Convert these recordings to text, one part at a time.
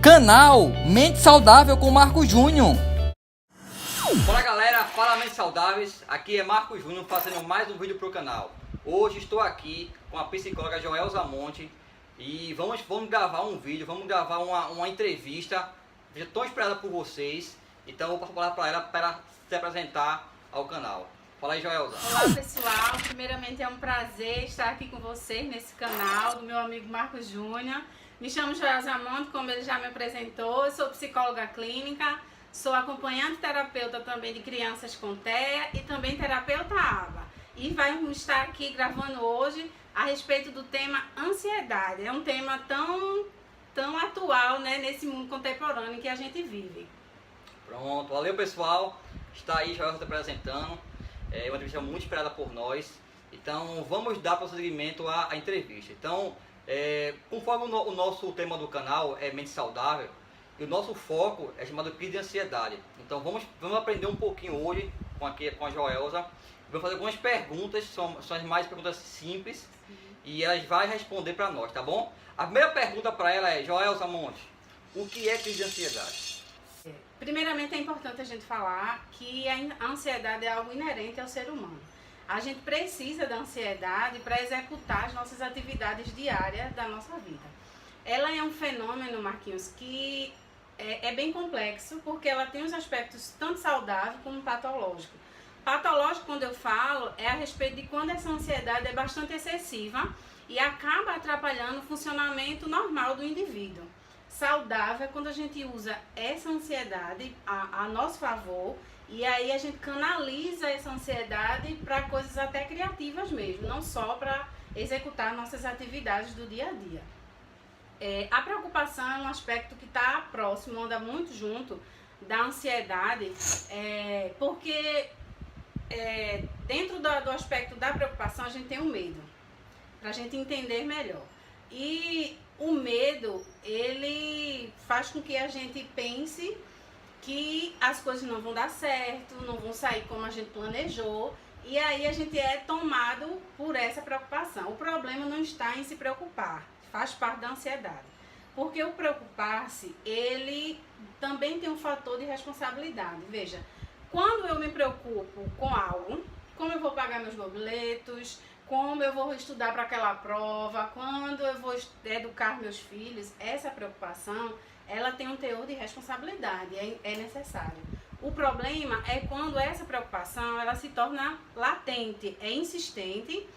Canal Mente Saudável com Marcos Júnior. Fala galera, fala Mentes Saudáveis, aqui é Marcos Júnior fazendo mais um vídeo para o canal. Hoje estou aqui com a psicóloga Joelza Monte e vamos gravar um vídeo, vamos gravar uma entrevista tão esperada por vocês. Então eu vou passar a palavra para ela se apresentar ao canal. Fala aí, Joelza. Olá pessoal, primeiramente é um prazer estar aqui com vocês nesse canal do meu amigo Marcos Júnior. Me chamo Joelza Monte, como ele já me apresentou, eu sou psicóloga clínica, sou acompanhante terapeuta também de crianças com TEA e também terapeuta ABA. E vamos estar aqui gravando hoje a respeito do tema ansiedade. É um tema tão atual, né, nesse mundo contemporâneo que a gente vive. Pronto, valeu pessoal, está aí Joelza te apresentando. É uma entrevista muito esperada por nós, então vamos dar prosseguimento à entrevista. Então, conforme o nosso tema do canal é mente saudável, e o nosso foco é chamado crise de ansiedade. Então vamos aprender um pouquinho hoje com a Joelza. Vamos fazer algumas perguntas, são as mais perguntas simples, e elas vão responder para nós, tá bom? A primeira pergunta para ela é: Joelza Monte, o que é crise de ansiedade? Primeiramente é importante a gente falar que a ansiedade é algo inerente ao ser humano. A gente precisa da ansiedade para executar as nossas atividades diárias da nossa vida. Ela é um fenômeno, Marquinhos, que é bem complexo, porque ela tem os aspectos tanto saudáveis como patológicos. Patológico, quando eu falo, é a respeito de quando essa ansiedade é bastante excessiva e acaba atrapalhando o funcionamento normal do indivíduo. Saudável é quando a gente usa essa ansiedade a nosso favor e aí a gente canaliza essa ansiedade para coisas até criativas mesmo, não só para executar nossas atividades do dia a dia. A preocupação é um aspecto que está próximo, anda muito junto da ansiedade, porque dentro do aspecto da preocupação a gente tem o medo, para a gente entender melhor. E o medo, ele faz com que a gente pense que as coisas não vão dar certo, não vão sair como a gente planejou, e aí a gente é tomado por essa preocupação. O problema não está em se preocupar, faz parte da ansiedade. Porque o preocupar-se, ele também tem um fator de responsabilidade. Veja, quando eu me preocupo com algo, como eu vou pagar meus boletos, como eu vou estudar para aquela prova, quando eu vou educar meus filhos, essa preocupação, ela tem um teor de responsabilidade, é necessário. O problema é quando essa preocupação, ela se torna latente, é insistente,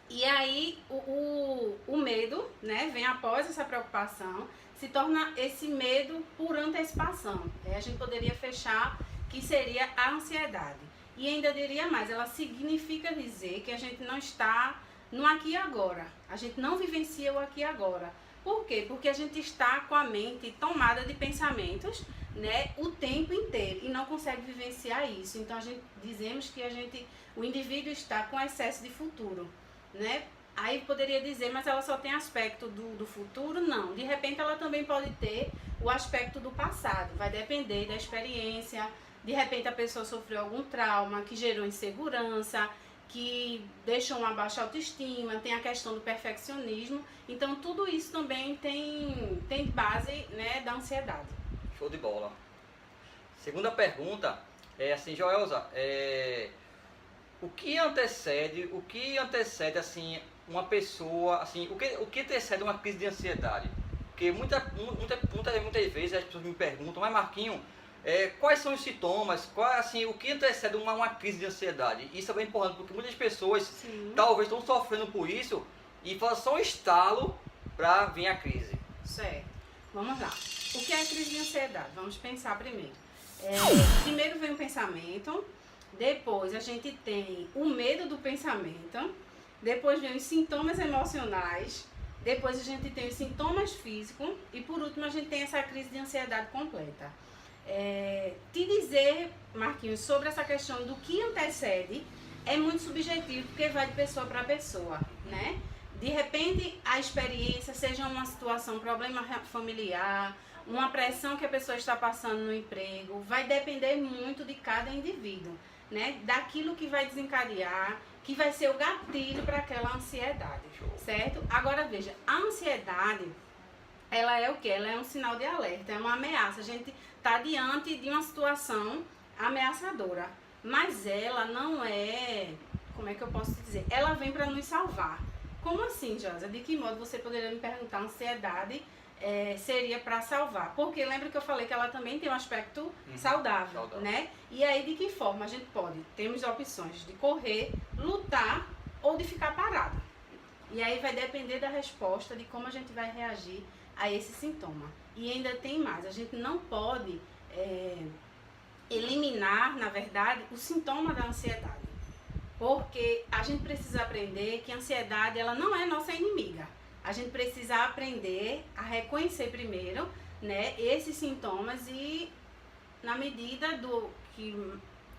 e aí o medo, né, vem após essa preocupação, se torna esse medo por antecipação. A gente poderia fechar que seria a ansiedade. E ainda diria mais, ela significa dizer que a gente não está no aqui e agora. A gente não vivencia o aqui e agora. Por quê? Porque a gente está com a mente tomada de pensamentos, né, o tempo inteiro e não consegue vivenciar isso. Então dizemos que o indivíduo está com excesso de futuro, né? Aí poderia dizer, mas ela só tem aspecto do futuro? Não. De repente ela também pode ter o aspecto do passado. Vai depender da experiência. De repente a pessoa sofreu algum trauma que gerou insegurança, que deixou uma baixa autoestima, tem a questão do perfeccionismo. Então tudo isso também tem base, né, da ansiedade. Show de bola. Segunda pergunta é assim, Joelza, o que antecede assim uma pessoa, assim, o que antecede uma crise de ansiedade? Porque muitas vezes as pessoas me perguntam, mas Marquinho, quais são os sintomas, o que antecede uma crise de ansiedade? Isso é bem importante, porque muitas pessoas talvez estão sofrendo por isso e fazem só um estalo para vir a crise. Certo, vamos lá. O que é a crise de ansiedade? Vamos pensar primeiro. Primeiro vem o pensamento, depois a gente tem o medo do pensamento, depois vem os sintomas emocionais, depois a gente tem os sintomas físicos e por último a gente tem essa crise de ansiedade completa. Te dizer, Marquinhos, sobre essa questão do que antecede é muito subjetivo, porque vai de pessoa para pessoa, né? De repente, a experiência, seja uma situação, um problema familiar, uma pressão que a pessoa está passando no emprego, vai depender muito de cada indivíduo, né? Daquilo que vai desencadear, que vai ser o gatilho para aquela ansiedade, certo? Agora, veja, a ansiedade, ela é o quê? Ela é um sinal de alerta, é uma ameaça. A gente está diante de uma situação ameaçadora, mas ela não é, como é que eu posso dizer? Ela vem para nos salvar. Como assim, Josa? De que modo você poderia me perguntar? A ansiedade seria para salvar? Porque lembra que eu falei que ela também tem um aspecto saudável, né? E aí, de que forma a gente pode? Temos opções de correr, lutar ou de ficar parada. E aí vai depender da resposta, de como a gente vai reagir a esse sintoma. E ainda tem mais, a gente não pode eliminar, na verdade, o sintoma da ansiedade. Porque a gente precisa aprender que a ansiedade, ela não é nossa inimiga. A gente precisa aprender a reconhecer primeiro, né, esses sintomas e, na medida do que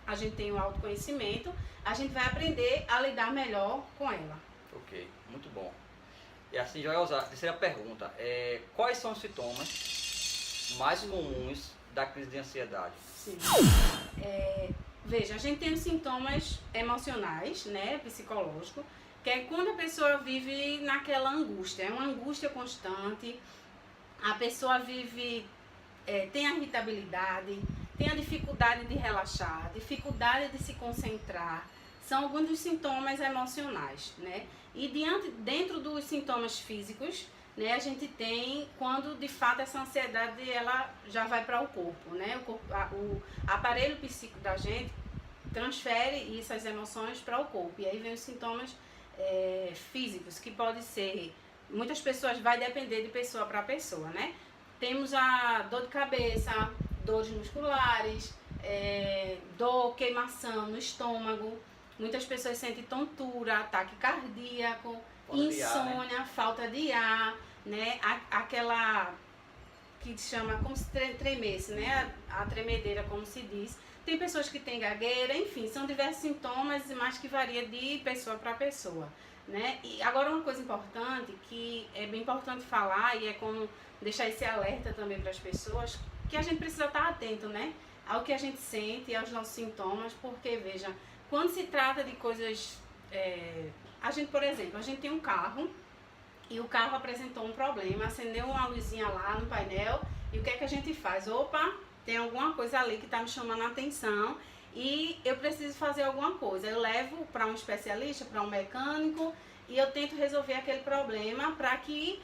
a gente tem o autoconhecimento, a gente vai aprender a lidar melhor com ela. Ok, muito bom. E assim, Joelza, terceira pergunta. Quais são os sintomas mais comuns da crise de ansiedade? Sim. Veja, a gente tem os sintomas emocionais, né, psicológicos, que é quando a pessoa vive naquela angústia, é uma angústia constante, a pessoa vive, tem a irritabilidade, tem a dificuldade de relaxar, dificuldade de se concentrar, são alguns dos sintomas emocionais, né? E dentro dos sintomas físicos, né, a gente tem quando de fato essa ansiedade ela já vai para o corpo, né? O aparelho psíquico da gente transfere essas emoções para o corpo. E aí vem os sintomas físicos, que pode ser, muitas pessoas, vai depender de pessoa para pessoa, né? Temos a dor de cabeça, dores musculares, dor, queimação no estômago. Muitas pessoas sentem tontura, ataque cardíaco, insônia, né? Falta de ar, né? Aquela que se chama como se tremesse, né? A tremedeira, como se diz. Tem pessoas que têm gagueira, enfim, são diversos sintomas, mas que varia de pessoa para pessoa, né? E agora uma coisa importante, que é bem importante falar, e é como deixar esse alerta também para as pessoas, que a gente precisa estar atento, né? Ao que a gente sente e aos nossos sintomas, porque, veja, quando se trata de coisas... a gente, por exemplo, a gente tem um carro e o carro apresentou um problema, acendeu uma luzinha lá no painel e o que é que a gente faz? Opa, tem alguma coisa ali que está me chamando a atenção e eu preciso fazer alguma coisa. Eu levo para um especialista, para um mecânico e eu tento resolver aquele problema para que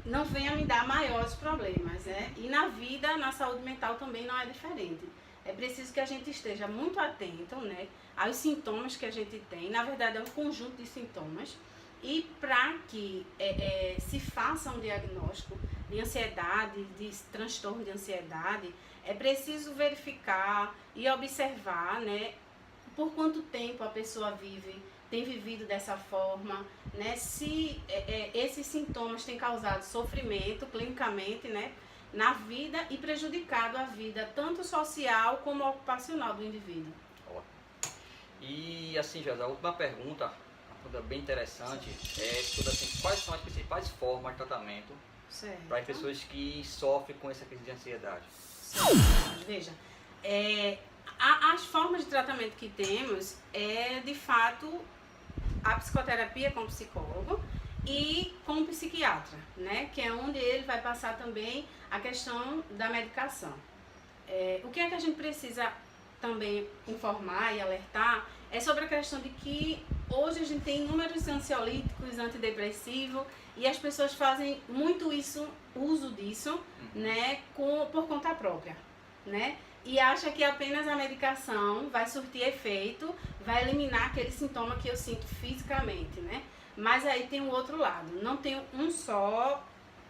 não venha me dar maiores problemas, né? E na vida, na saúde mental também não é diferente. É preciso que a gente esteja muito atento, né, aos sintomas que a gente tem. Na verdade, é um conjunto de sintomas. E para que se faça um diagnóstico de ansiedade, de transtorno de ansiedade, é preciso verificar e observar, né, por quanto tempo a pessoa tem vivido dessa forma, né, se esses sintomas têm causado sofrimento clinicamente, né, na vida e prejudicado a vida tanto social como ocupacional do indivídio. E assim, José, a última pergunta, uma pergunta bem interessante, é sobre assim, quais são as principais formas de tratamento para as pessoas que sofrem com essa crise de ansiedade? Veja, as formas de tratamento que temos é, de fato, a psicoterapia com o psicólogo e com o psiquiatra, né? Que é onde ele vai passar também a questão da medicação. O que é que a gente precisa também informar e alertar é sobre a questão de que hoje a gente tem inúmeros ansiolíticos, antidepressivos, e as pessoas fazem muito uso disso, né, por conta própria, né? E acha que apenas a medicação vai surtir efeito, vai eliminar aquele sintoma que eu sinto fisicamente, né? Mas aí tem o outro lado, não tem um só,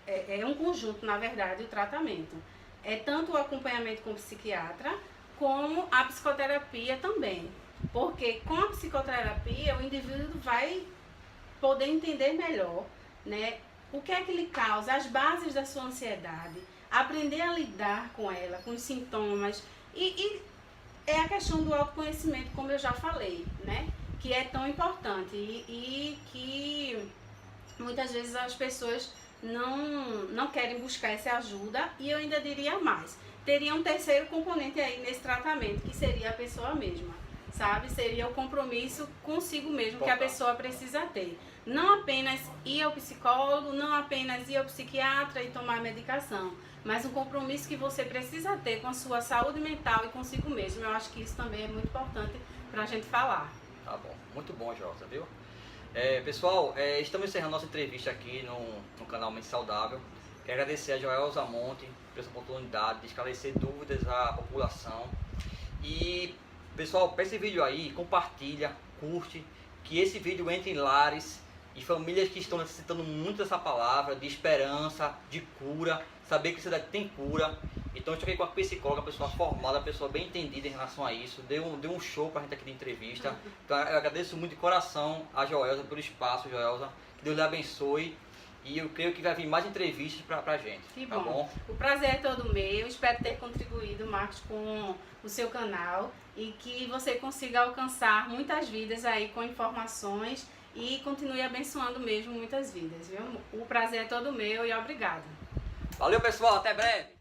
é um conjunto, na verdade, o tratamento. É tanto o acompanhamento com o psiquiatra, como a psicoterapia também. Porque com a psicoterapia o indivíduo vai poder entender melhor, né, o que é que lhe causa, as bases da sua ansiedade, aprender a lidar com ela, com os sintomas. E é a questão do autoconhecimento, como eu já falei, né, que é tão importante e que muitas vezes as pessoas não querem buscar essa ajuda, e eu ainda diria mais. Teria um terceiro componente aí nesse tratamento, que seria a pessoa mesma, sabe? Seria o compromisso consigo mesmo que a Importante. pessoa precisa ter. Não apenas ir ao psicólogo, não apenas ir ao psiquiatra e tomar medicação, mas um compromisso que você precisa ter com a sua saúde mental e consigo mesmo. Eu acho que isso também é muito importante para a gente falar. Tá bom, muito bom, Josa, viu? Pessoal, estamos encerrando nossa entrevista aqui no canal Mente Saudável. Quero agradecer a Joelza Monte por essa oportunidade de esclarecer dúvidas à população. E, pessoal, para esse vídeo aí, compartilha, curte, que esse vídeo entre em lares e famílias que estão necessitando muito dessa palavra, de esperança, de cura, saber que a cidade tem cura. Então, eu estou aqui com a psicóloga, pessoa formada, pessoa bem entendida em relação a isso. Deu um show pra gente aqui de entrevista. Então, eu agradeço muito de coração a Joelza pelo espaço, Joelza. Que Deus lhe abençoe. E eu creio que vai vir mais entrevistas pra gente. Que tá bom. O prazer é todo meu. Espero ter contribuído, Marcos, com o seu canal e que você consiga alcançar muitas vidas aí com informações e continue abençoando mesmo muitas vidas, viu? O prazer é todo meu e obrigada. Valeu, pessoal. Até breve.